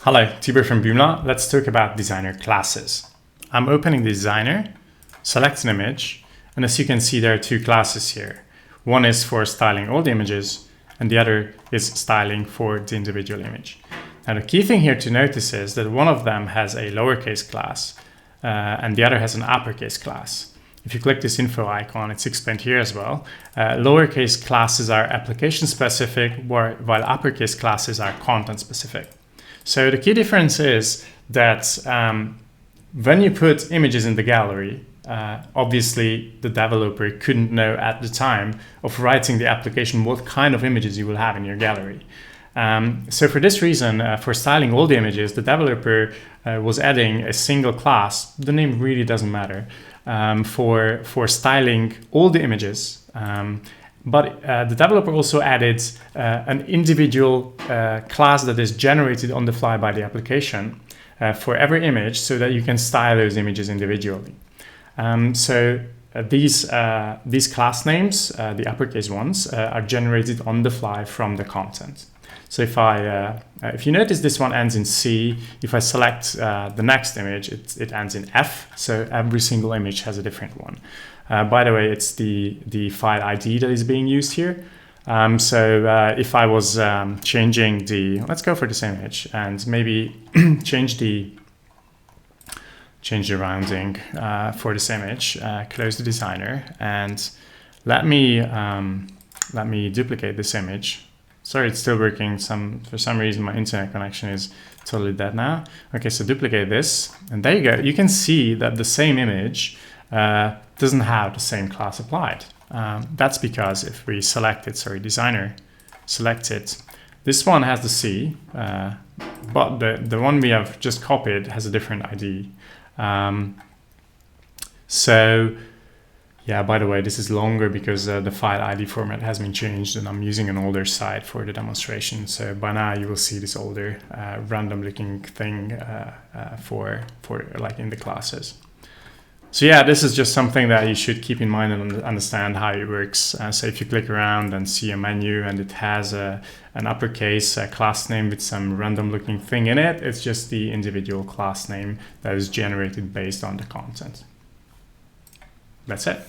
Hello, Tibor from Boomla. Let's talk about designer classes. I'm opening the designer, select an image, and as you can see, there are two classes here. One is for styling all the images, and the other is styling for the individual image. Now, the key thing here to notice is that one of them has a lowercase class, and the other has an uppercase class. If you click this info icon, it's explained here as well. Lowercase classes are application specific, while uppercase classes are content specific. So the key difference is that when you put images in the gallery, obviously the developer couldn't know at the time of writing the application what kind of images you will have in your gallery. So for this reason, for styling all the images, the developer was adding a single class. The name really doesn't matter for styling all the images. But the developer also added an individual class that is generated on the fly by the application for every image so that you can style those images individually. These class names, the uppercase ones, are generated on the fly from the content. So if you notice this one ends in C, if I select the next image, it ends in F. So every single image has a different one. By the way, it's the file ID that is being used here. If I was changing let's go for the same image and maybe change the rounding for this image, close the designer, and let me duplicate this image. Sorry, it's still working. For some reason, my internet connection is totally dead now. Okay, so duplicate this, and there you go. You can see that the same image doesn't have the same class applied. That's because if we select it, designer, select it, this one has the C, but the one we have just copied has a different ID. Yeah, by the way, this is longer because the file ID format has been changed and I'm using an older site for the demonstration. So by now you will see this older random looking thing for like in the classes. So yeah, this is just something that you should keep in mind and understand how it works. So if you click around and see a menu and it has an uppercase class name with some random looking thing in it, it's just the individual class name that is generated based on the content. That's it.